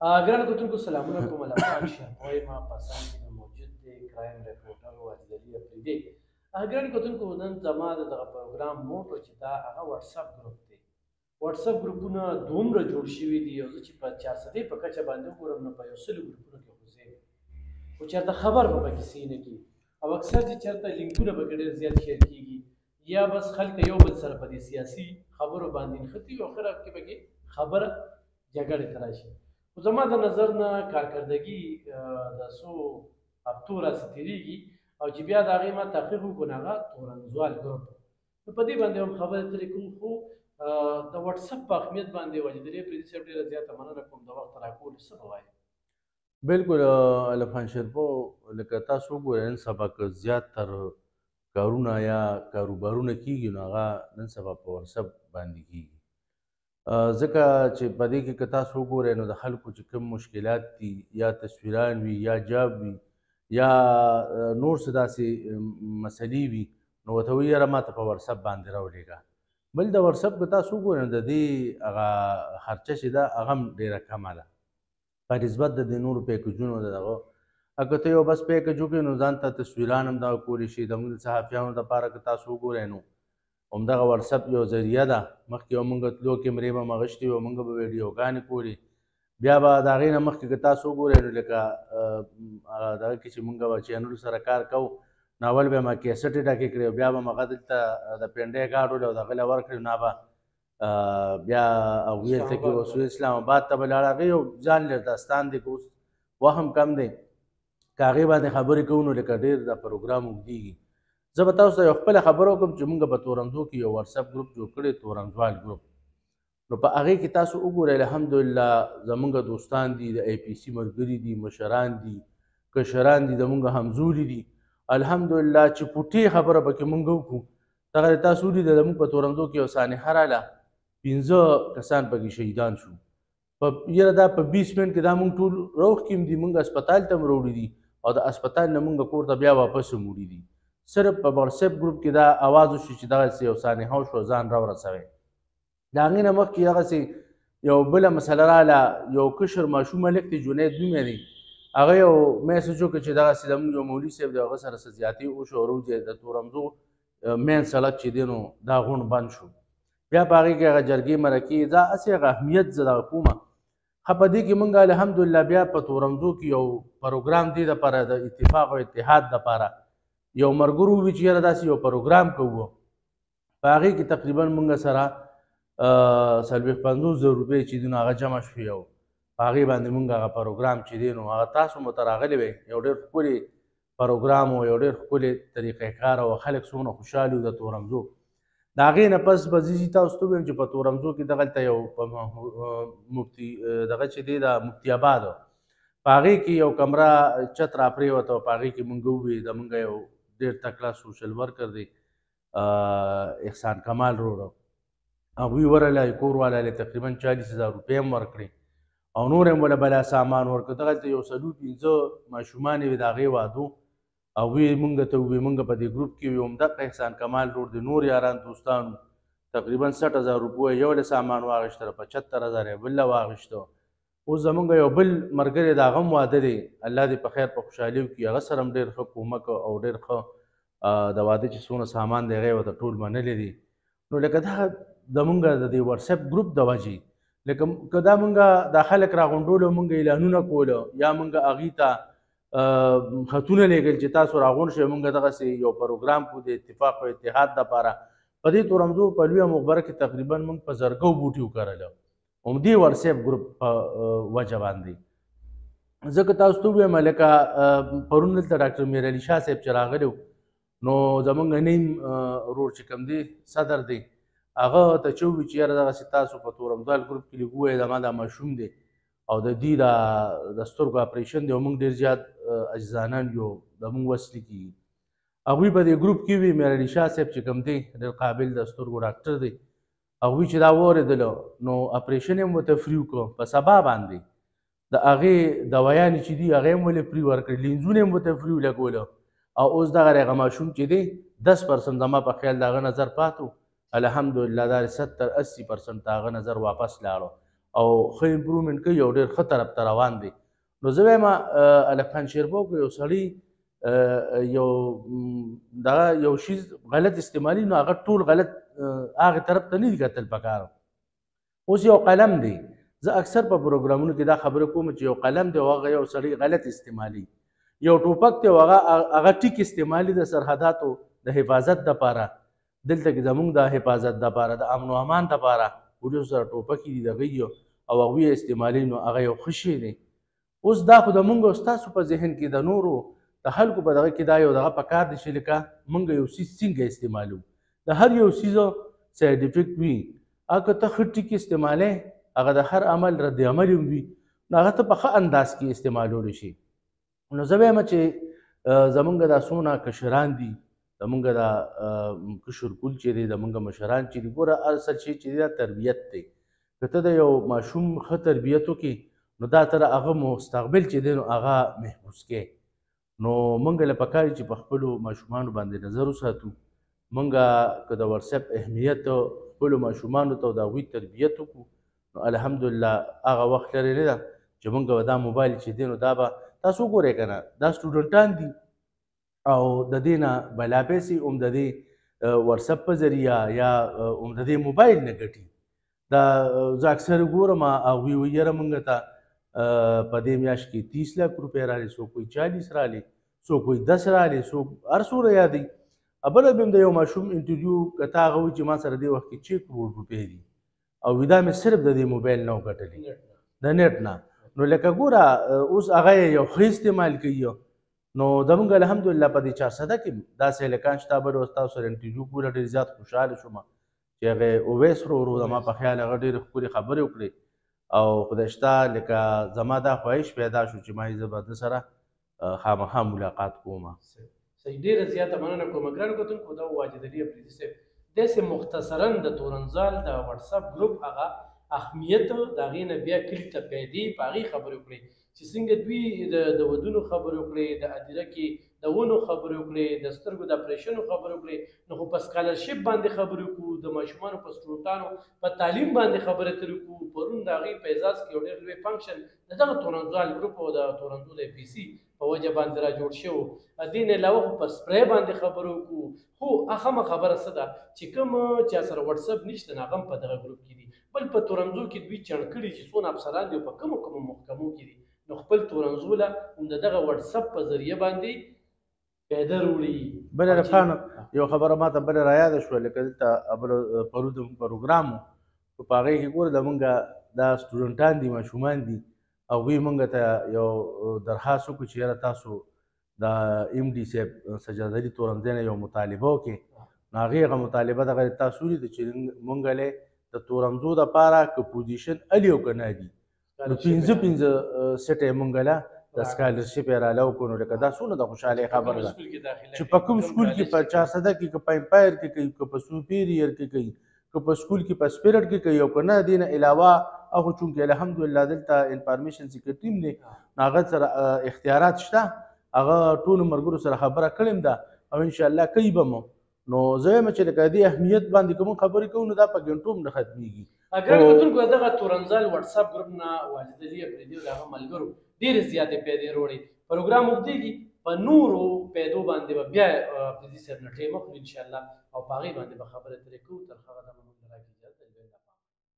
ګرانو کتونکو سلامونه کوم الافغان شهبوی ما پسند کې موجود دی کرایم ریپورټر واجدلي افریدي. ګرانو کتونکو نن زما د دغه پروګرام موټو چې دا هغه واتساپ ګروپ دی. واتساپ ګروپونه دومره جوړ شوي دي او زه چې په 400 په کچه باندې وګورم نو په 100 ګروپونو کې خو زه خو چېرته خبر به پکې سي نه کېږي او اکثر چې چېرته لینکونه پکې ډېر زیات شیر کېږي یا بس خلک یو بل سره په دې سیاسي خبرو باندې نښتي او اخر کې پکې خبره جګړې ته راشي. خو زما د نظر نه کارکردګي د څو هفتو راسې تېرېږي او چې بیا د هغې ما تحقیق وکړو نو هغه تورنزوال ګروپ نو په دې باندې هم خبرې اترې کوو خو د واتساپ په اهمیت باندې واجدلي افریدي صاحب ډېره زیاته مننه کوم د وخت راکولو څه به وایې؟ بالکل الفان شیرپو لکه تاسو وګورئ نن سبا که زیاتر کارونه یا کاروبارونه کیږي نو هغه نن سبا په واتساپ باندې کیږي ځکه چې په دې کې که تاسو وګورئ نو د خلکو چې کوم مشکلات دي یا تصویران وي یا جاب وي یا نور څه داسې مسلې وي نو ورته وایي یاره ما ته په واتساپ باندې راولېږه. بل د واتساپ که تاسو وګورئ نو د دې هغه خرچه چې ده هغه هم ډېره کمه ده په نسبت د دې نورو پیکیجونو د دغه که ته یو بس پیکیج وکړې نو ځان ته تصویران هم دغه کولی شي زموږ د صحافیانو دپاره که تاسو وګورئ نو همدغه واتساپ یو ذریعه ده مخکې به مونږ تلو کیمرې به مو اغوښتې وې مونږ به ویډیوګانې کولې بیا به د هغې نه مخکې که تاسو وګورئ نو لکه دغه کې چې مونږ به چینلو سره کار کوو نو اول به یې ما کیسټې ډکې کړې بیا به م هغه دلته د پنډۍ کارډ ولې او د هغه له ورکړې نو به بیا هغوی هلته کې اوسو اسلام آباد ته به لاړ هغې یو ځان له داستان دی که اوس وهم کم دی که هغې باندې خبرې کوو نو لکه ډېر دا پروګرام اوږدېږي. زه به تاسو ته یو خپله خبره وکړم چې مونږ په تورنزو کې یو واتساپ ګروپ جوړ کړی تورنزوال ګروپ نو په هغې کې تاسو وګورئ الحمدلله زمونږ دوستان دي د ای پي سي ملګري دي مشران دي کشران دي زمونږ همزولي دي الحمدلله چې پوټې خبره پکې مونږ وکړو دغه تاسو ولیده زمونږ په تورنزو کې یو سانحه راله 15 کسان پکې شهیدان شو په یره دا په 20 منټ کې دا مونږ ټول روغ کیم دي مونږ هسپتال ته م راوړي دي او د هسپتال نه مونږ کور ته بیا واپس هم وړي دي صرف په واتساپ ګروپ کې دا اواز وشو چې دغسې یو سانحه وشوه ځان راورسوئ د هغې نه مخکې هغسې یو بله مسله راله یو کشر ماشوم هلک دی جنید نوم یې دی هغه یو میسج وکړه چې دغسې زموږ یو مولي صاحب دی هغه سره څه زیاتې وشو او روز یې د تورمزو مین سړک چې دی نو دا غونډ بند شو بیا په هغې کې هغه جرګې مرکې دا هسې هغه اهمیت زه دغه کومه ښه په دې کې مونږ الحمدلله بیا په تورمزو کې یو پروګرام دې دپاره د اتفاق او اتحاد دپاره یو ملګرو ووي چې یاره داسې یو پروګرام کوو په هغې کې تقریبا مونږ سره 50,000 روپۍ چې دي نو هغه جمع شوې او په هغې باندې مونږ هغه پروګرام چې دی نو هغه تاسو مو ته راغلی وی یو ډېر ښکلې پروګرام و یو ډېر ښکلې طریقې کار او خلک څومره خوشحال وو د تورمزو د هغې نه پس به زه تاسو ته ووایم چې په تورمزو کې دغلته یو مفتي دغه چې دی د مفتي آباد په هغې کې یو کمره چت راپرېوته او په هغې کې مونږ ووې زمونږ یو ډېر تکړه سوشل ورکر دی احسان کمال روډ هغوی ورغلی کور والا تقریبا 40,000 روپۍ هم ورکړې او نور هم وله بلا سامان ورکړه دغلته یو 4-5 ماشومان یې وې د هغې وادو هغوی مونږ ته وویل مونږ په دې ګروپ کې وي همدغه احسان کمال روډ د نور یاران دوستانو تقریبا 60,000 روپۍ یو له سامان واخېستله 75,000 یې بل له واخېسته اوس زمونږ یو بل ملګری د هغه هم واده دی الله دې په خیر په خوشحالي وکړي هغه سره هم ډېر ښه کومک او ډېر ښه د واده چې څونه سامان دی هغه یې ورته ټول منلی دی نو لکه دا زمونږ د دې واتساپ ګروپ د وجې لکه که دا مونږ دا خلک راغونډولو مونږ اعلانونه کوله یا مونږ هغې ته خطونه لیږل چې تاسو راغونډ شئ مونږ دغسې یو پروګرام کوو د اتفاق او اتحاد دپاره په دې تورمزو په لویه مقبره کې تقریبا مونږ په زرګو بوټي وکرله همدې واتساپ ګروپ په وجه باندې ځکه تاسو ته ووایم لکه پرون دلته ډاکټر میرعلي شاه صاحب چې راغلی نو زمونږ نیم ورور چې کوم دی صدر دی هغه ته چې ووایي چې یاره دغسې تاسو په تورمزال ګروپ کې لږ ووایئ زما دا ماشوم دی او د دې د سترګو اپریشن دی او موږ ډېر زیات عجزانان یو زموږ وس نه کېږي هغوی په دې ګروپ کې وي میرعلي شاه صاحب چې کوم دی ډېر قابل د سترګو ډاکټر دی هغوی چې دا واورېدله نو اپریشن یې هم ورته فري وکړه په سبا باندې د هغې دوایانې چې دي هغه یې هم ولې فري ورکړې لینزونه یې هم ورته فري ولګوله او اوس دغه هغه ماشوم چې دی 10% زما په خیال د هغه نظر پاتو الحمدلله دا 70-80% د هغه نظر واپس لاړو او ښه امپرومنټ کوي او ډېر ښه طرف ته روان دی. نو زه وایم الکخان شیرپور که یو سړی یو دغه یو شیز غلط استعمالي نو هغه ټول غلط هغې طرف ته نه دي کتل پکار. اوس یو قلم دی، زه اکثر په پروګرامونو کې دا خبره کوم چې یو قلم دی او هغه یو سړی غلط استعمالي، یو ټوپک دی او هغه ټیک استعمالي د سرحداتو د حفاظت دپاره، دلته کې زموږ د حفاظت دپاره د امن و امان دپاره پولیسو سره ټوپکې دي دغه او هغوی یې استعمالي نو هغه یو ښه شی دی. اوس دا خو د مونږ او ستاسو په ذهن کې د نورو د خلکو په دغه کې دا یو دغه پکار دی چې لکه مونږ یو څیز څنګه استعمالوو، د هر یو څیزو سایډ افیکټ وي. هغه که ته ښه ټکي استعمالی هغه د هر عمل رد عمل هم وي نو هغه ته په ښه انداز کې استعمالولی شي. نو زه وایم چې زمونږ دا څومره کشران دي، زمونږ دا کشر کول چې دی، زمونږ مشران چې دي، ګوره هر څه چې دی دا تربیت دی. که ته د یو ماشوم ښه تربیت وکړې نو دا تر هغه مستقبل چې دی نو هغه محفوظ کوي. نو موږ له پکار چې په خپلو ماشومانو باندې نظر وساتو. موږ که د واتساپ اهمیت خپلو ماشومانو ته او د هغوی تربیت وکړو نو الحمدلله هغه وخت لرې نه ده چې موږ به دا موبایل چې دی نو دا به تاسو وګورئ که نه دا سټوډنټان دي او د دې نه بلا پیسې هم د دې واتساپ په ذریعه یا هم د دې موبایل نه ګټي. دا زه اکثر ګورم هغوی وایي یاره موږ ته په دې میاشت کې 30 لک روپۍ رالې، څوک وایي 40 رالې، څوک وایي 10 رالې، څوک هر څومره یادوي. بله بیا هم د یو ماشوم انټرویو که تا هغه وایي چې ما سره دې وخت کې 6 کروړ روپۍ دي او دا مې صرف د دې موبایل نه وګټلې د نیټ نه. نو لکه ګوره اوس هغه یې یو ښه استعمال کوي. نو زموږ الحمدلله په دې 400 کې داسې هلکان شته بل اوس تاسو سره انټرویو کوله ډېر زیات خوشحاله شوم چې هغې اویس ورو زما په خیال هغه ډېرې ښکلې خبرې وکړې او خدای شته لکه زما دا خواهش پیدا شو چې ما زه به ده سره خامخا ملاقات کوم. صحیح، ډېره زیاته مننه کوم. ګرانو کتونکو دا واجد علي اپریدي صاحب داسې مختصرا د تورنزال د واتساپ ګروپ هغه اهمیت د هغې نه بیا کلي ته پیدې په هغې خبرې وکړې چې څنګه دوی د ودونو خبرې وکړې، د هدیره کې د ونو خبرې وکړې، د سترګو د اپریشنو خبرې وکړې. نو خو په سکالرشپ باندې خبرې وکړو، د ماشومانو په سټوډنټانو په تعلیم باندې خبرې اترې وکړو. پرون د هغې په اعزاز کې یو ډېر لوی فنکشن د دغه تورنزال ګروپ او د تورنزو د پي سي په وجه باندې را جوړ شوی. دې نه علاوه خو په سپری باندې خبرې وکړو. خو اهمه خبره څه ده چې کوم چا سره واتساپ نشته نه هغه هم په دغه ګروپ کې دي. بل په تورنزو کې دوی چڼ کړي چې څونه افسران دي او په کومو کومو محکمو کې دي. نو خپل تورنزو له هم د دغه واتساپ په ذریعه باندې پیدا وروړي. بله رفقان یو خبره ماته بله رایاده شوه لکه دلته بله پرون پروګرام و په هغې کې ګوره زمونږ دا سټوډنټان دي، ماشومان دي، هغوی مونږ ته یو درخواست وکړو چې یاره تاسو د ایم ډي صاحب سجاد علي تورنزی نه یو مطالبه وکړئ. نو هغې هغه مطالبه دغه تاسو ولیده چې مونږ لی د تورنزو دپاره که پوزیشن الي او که نه دي نو 15 سیټه یې مونږ له د سکالرشپ یې راله وکړو. نو لکه دا څونه د خوشحالۍ خبره ده چې په کوم سکول کې په 400 کې که په امپایر کې کوي، که په سوپیریر کې کوي، که په سکول کې په سپیرټ کې کوي او که نه دې نه علاوه هغه چونکې الحمدلله دلته انفارمیشن سیکرټري هم دی نو هغه سره اختیارات شته، هغه ټولو ملګرو سره خبره کړې ده او انشاءالله کوي به مو. نو زه وایم چې لکه دې اهمیت باندې که موږ خبرې کوو نو دا په ګنټو هم نه ختمېږي. ګرانو کتونکو دغه تورنزال واتساپ ګروپ نه واجد علي اپریدي او د هغه ملګرو ډېرې زیاتې پیدې وروړې. پروګرام اوږدېږي، په نورو پیدو باندې به بیا اپریدي صاحب نه ټیم اخلو انشاءالله او په هغې باندې به خبرې اترې کوو. تر هغه دمه